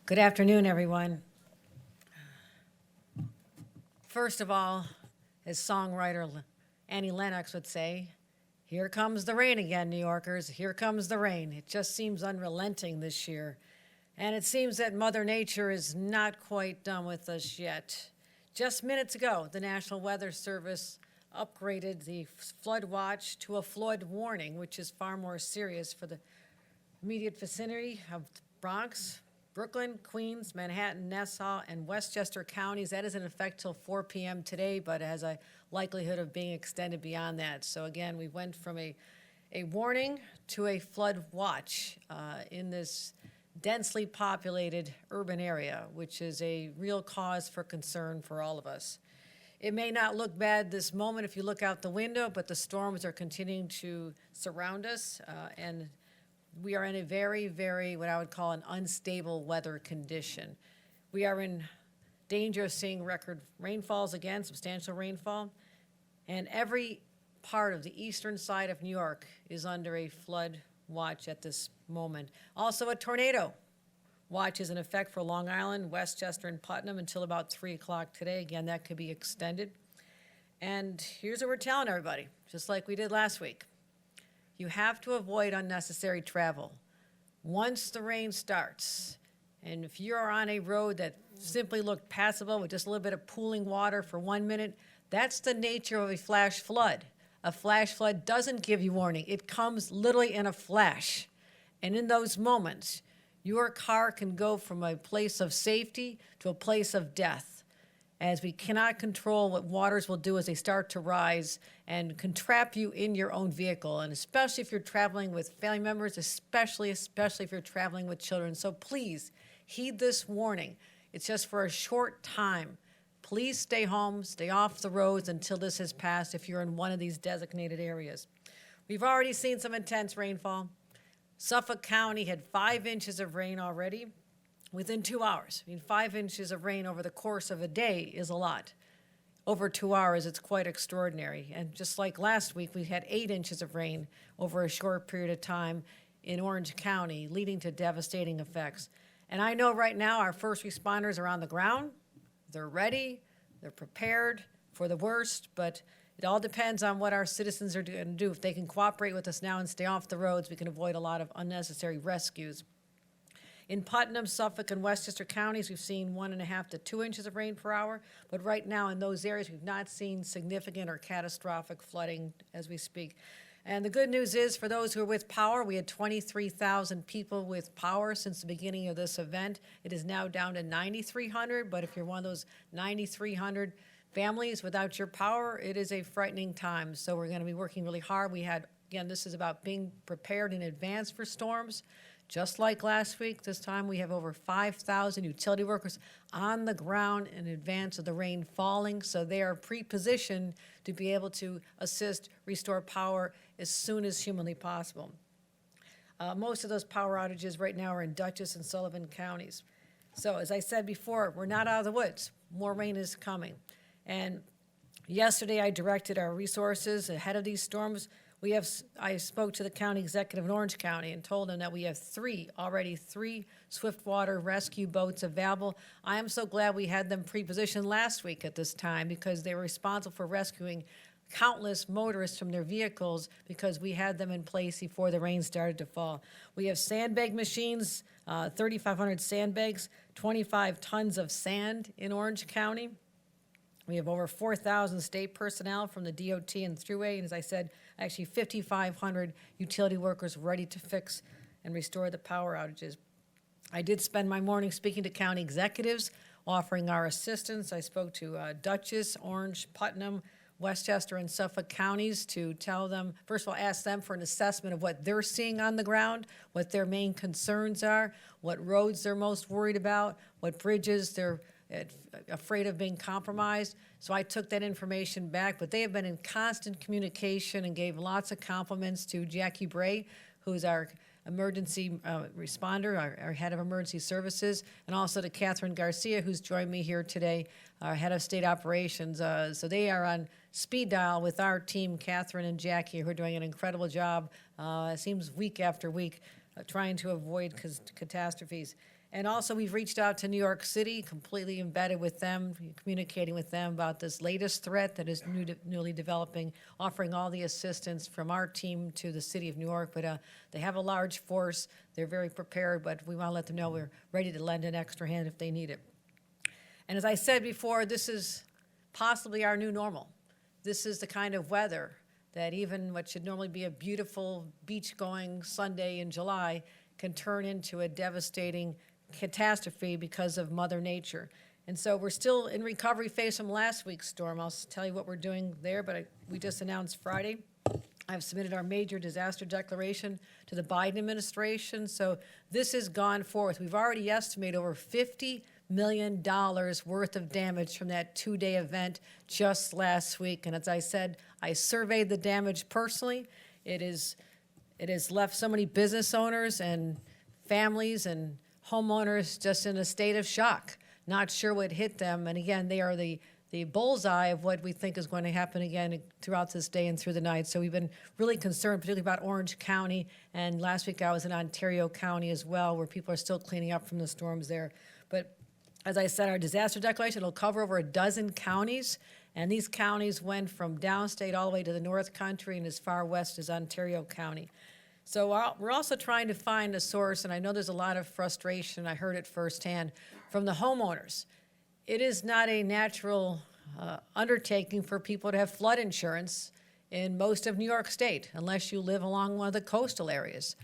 Good afternoon, everyone. First of all, as songwriter Annie Lennox would say, here comes the rain again, New Yorkers. Here comes the rain. It just seems unrelenting this year. And it seems that Mother Nature is not quite done with us yet. Just minutes ago, the National Weather Service upgraded the flood watch to a flood warning, which is far more serious for the immediate vicinity of Bronx, Brooklyn, Queens, Manhattan, Nassau, and Westchester counties. That is in effect till 4 p.m. today, but has a likelihood of being extended beyond that. So again, we went from a warning to a flood watch in this densely populated urban area, which is a real cause for concern for all of us. It may not look bad this moment if you look out the window, but the storms are continuing to surround us, and we are in a very, very, what I would call an unstable weather condition. We are in danger of seeing record rainfalls again, substantial rainfall, and every part of the eastern side of New York is under a flood watch at this moment. Also, a tornado watch is in effect for Long Island, Westchester, and Putnam until about 3 o'clock today. Again, that could be extended. And here's what we're telling everybody, just like we did last week. You have to avoid unnecessary travel. Once the rain starts, and if you're on a road that simply looked passable with just a little bit of pooling water for 1 minute, that's the nature of a flash flood. A flash flood doesn't give you warning. It comes literally in a flash. And in those moments, your car can go from a place of safety to a place of death, as we cannot control what waters will do as they start to rise and can trap you in your own vehicle, and especially if you're traveling with family members, especially if you're traveling with children. So please, heed this warning. It's just for a short time. Please stay home, stay off the roads until this has passed if you're in one of these designated areas. We've already seen some intense rainfall. Suffolk County had 5 inches of rain already within 2 hours. 5 inches of rain over the course of a day is a lot. Over 2 hours, it's quite extraordinary. And just like last week, we had 8 inches of rain over a short period of time in Orange County, leading to devastating effects. And I know right now our first responders are on the ground. They're ready. They're prepared for the worst, but it all depends on what our citizens are going to do. If they can cooperate with us now and stay off the roads, we can avoid a lot of unnecessary rescues. In Putnam, Suffolk, and Westchester counties, we've seen 1.5 to 2 inches of rain per hour, but right now in those areas, we've not seen significant or catastrophic flooding as we speak. And the good news is, for those who are with power, we had 23,000 people with power since the beginning of this event. It is now down to 9,300, but if you're one of those 9,300 families without your power, it is a frightening time. So we're going to be working really hard. Again, this is about being prepared in advance for storms. Just like last week, this time we have over 5,000 utility workers on the ground in advance of the rain falling, so they are pre-positioned to be able to assist restore power as soon as humanly possible. Most of those power outages right now are in Dutchess and Sullivan counties. So as I said before, we're not out of the woods. More rain is coming. And yesterday I directed our resources ahead of these storms. I spoke to the county executive in Orange County and told him that we have already three swiftwater rescue boats available. I am so glad we had them pre-positioned last week at this time, because they were responsible for rescuing countless motorists from their vehicles, because we had them in place before the rain started to fall. We have sandbag machines, 3,500 sandbags, 25 tons of sand in Orange County. We have over 4,000 state personnel from the DOT and Thruway, and as I said, actually 5,500 utility workers ready to fix and restore the power outages. I did spend my morning speaking to county executives, offering our assistance. I spoke to Dutchess, Orange, Putnam, Westchester, and Suffolk counties to tell them, first of all, ask them for an assessment of what they're seeing on the ground, what their main concerns are, what roads they're most worried about, what bridges they're afraid of being compromised. So I took that information back, but they have been in constant communication and gave lots of compliments to Jackie Bray, who's our emergency responder, our head of emergency services, and also to Catherine Garcia, who's joined me here today, our head of state operations. So they are on speed dial with our team, Catherine and Jackie, who are doing an incredible job, it seems week after week, trying to avoid catastrophes. And also, we've reached out to New York City, completely embedded with them, communicating with them about this latest threat that is newly developing, offering all the assistance from our team to the city of New York. But they have a large force. They're very prepared, but we want to let them know we're ready to lend an extra hand if they need it. And as I said before, this is possibly our new normal. This is the kind of weather that even what should normally be a beautiful beach-going Sunday in July can turn into a devastating catastrophe because of Mother Nature. And so we're still in recovery phase from last week's storm. I'll tell you what we're doing there, but we just announced Friday. I've submitted our major disaster declaration to the Biden administration. So this has gone forth. We've already estimated over $50 million worth of damage from that two-day event just last week. And as I said, I surveyed the damage personally. It has left so many business owners and families and homeowners just in a state of shock, not sure what hit them. And again, they are the bullseye of what we think is going to happen again throughout this day and through the night. So we've been really concerned, particularly about Orange County. And last week I was in Ontario County as well, where people are still cleaning up from the storms there. But as I said, our disaster declaration will cover over a dozen counties. And these counties went from downstate all the way to the North Country and as far west as Ontario County. So we're also trying to find a source, and I know there's a lot of frustration, I heard it firsthand, from the homeowners. It is not a natural undertaking for people to have flood insurance in most of New York State, unless you live along one of the coastal areas.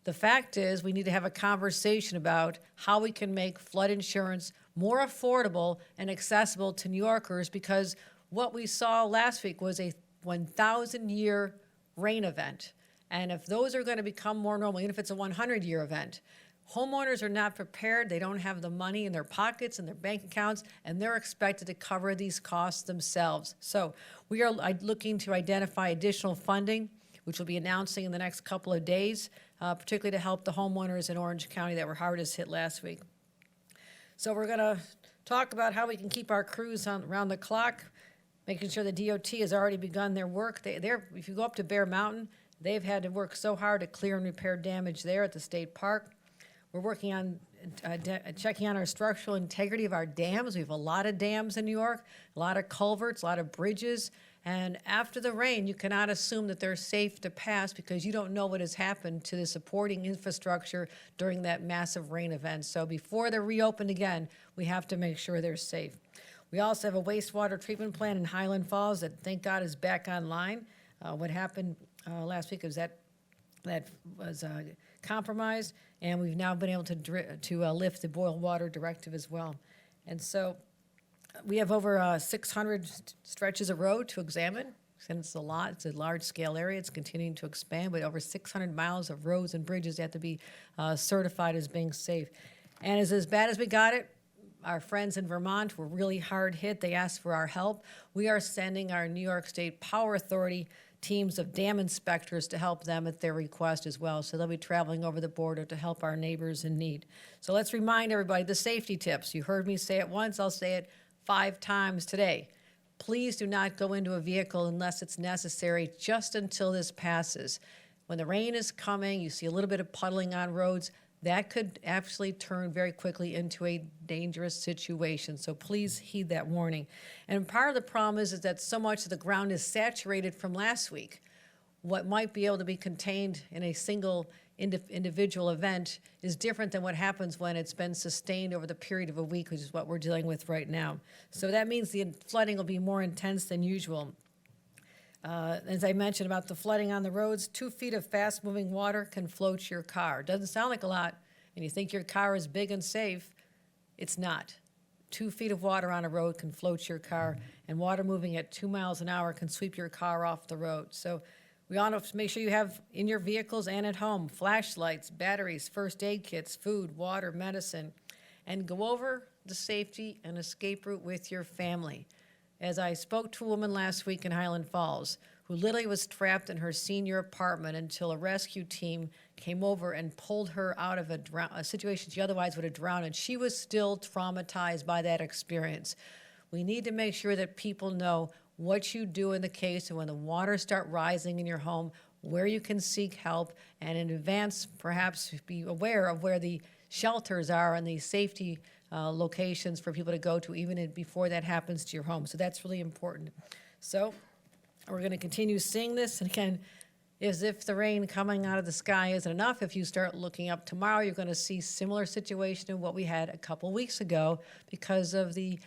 The fact is, we need to have a conversation about how we can make flood insurance more affordable and accessible to New Yorkers, because what we saw last week was a 1,000-year rain event. And if those are going to become more normal, even if it's a 100-year event, homeowners are not prepared. They don't have the money in their pockets and their bank accounts, and they're expected to cover these costs themselves. So we are looking to identify additional funding, which we'll be announcing in the next couple of days, particularly to help the homeowners in Orange County that were hardest hit last week. So we're going to talk about how we can keep our crews around the clock, making sure the DOT has already begun their work. If you go up to Bear Mountain, they've had to work so hard to clear and repair damage there at the state park. We're working on checking on our structural integrity of our dams. We have a lot of dams in New York, a lot of culverts, a lot of bridges. And after the rain, you cannot assume that they're safe to pass because you don't know what has happened to the supporting infrastructure during that massive rain event. So before they're reopened again, we have to make sure they're safe. We also have a wastewater treatment plant in Highland Falls that, thank God, is back online. What happened last week was that was compromised, and we've now been able to lift the boil water directive as well. And so we have over 600 stretches of road to examine, and it's a lot. It's a large-scale area. It's continuing to expand, but over 600 miles of roads and bridges have to be certified as being safe. And as bad as we got it, our friends in Vermont were really hard hit. They asked for our help. We are sending our New York State Power Authority teams of dam inspectors to help them at their request as well. So they'll be traveling over the border to help our neighbors in need. So let's remind everybody the safety tips. You heard me say it once, I'll say it 5 times today. Please do not go into a vehicle unless it's necessary, just until this passes. When the rain is coming, you see a little bit of puddling on roads, that could actually turn very quickly into a dangerous situation. So please heed that warning. And part of the problem is that so much of the ground is saturated from last week. What might be able to be contained in a single individual event is different than what happens when it's been sustained over the period of a week, which is what we're dealing with right now. So that means the flooding will be more intense than usual. As I mentioned about the flooding on the roads, 2 feet of fast-moving water can float your car. Doesn't sound like a lot, and you think your car is big and safe. It's not. 2 feet of water on a road can float your car, and water moving at 2 miles an hour can sweep your car off the road. So we ought to make sure you have in your vehicles and at home flashlights, batteries, first aid kits, food, water, medicine, and go over the safety and escape route with your family. As I spoke to a woman last week in Highland Falls who literally was trapped in her senior apartment until a rescue team came over and pulled her out of a situation she otherwise would have drowned, and she was still traumatized by that experience. We need to make sure that people know what you do in the case of when the waters start rising in your home, where you can seek help, and in advance, perhaps be aware of where the shelters are and the safety locations for people to go to, even before that happens to your home. So that's really important. So we're going to continue seeing this. And again, as if the rain coming out of the sky isn't enough, if you start looking up tomorrow, you're going to see similar situation to what we had a couple weeks ago because of the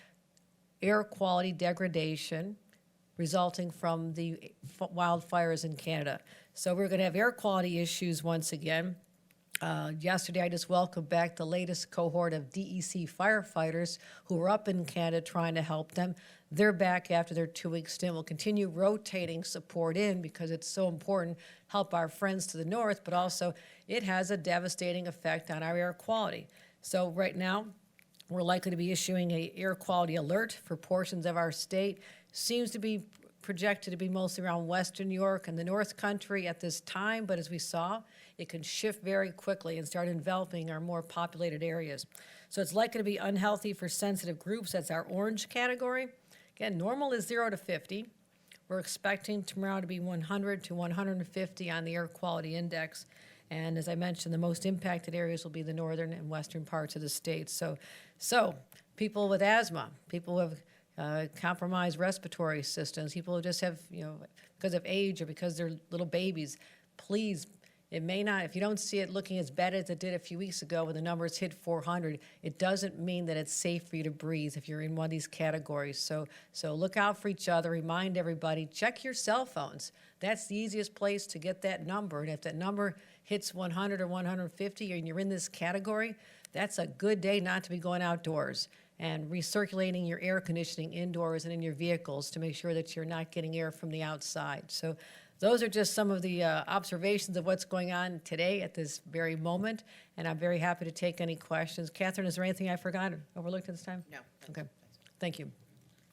air quality degradation resulting from the wildfires in Canada. So we're going to have air quality issues once again. Yesterday, I just welcomed back the latest cohort of DEC firefighters who were up in Canada trying to help them. They're back after their 2-week stint. We'll continue rotating support in because it's so important, help our friends to the north, but also it has a devastating effect on our air quality. So right now, we're likely to be issuing an air quality alert for portions of our state. Seems to be projected to be mostly around Western New York and the North Country at this time, but as we saw, it can shift very quickly and start enveloping our more populated areas. So it's likely to be unhealthy for sensitive groups. That's our orange category. Again, normal is 0 to 50. We're expecting tomorrow to be 100 to 150 on the air quality index. And as I mentioned, the most impacted areas will be the northern and western parts of the state. So people with asthma, people who have compromised respiratory systems, people who just have, because of age or because they're little babies, please, it may not, if you don't see it looking as bad as it did a few weeks ago when the numbers hit 400, it doesn't mean that it's safe for you to breathe if you're in one of these categories. So look out for each other, remind everybody, check your cell phones. That's the easiest place to get that number. And if that number hits 100 or 150 and you're in this category, that's a good day not to be going outdoors and recirculating your air conditioning indoors and in your vehicles to make sure that you're not getting air from the outside. So those are just some of the observations of what's going on today at this very moment, and I'm very happy to take any questions. Catherine, is there anything I forgot or overlooked at this time? No. Okay. Thank you.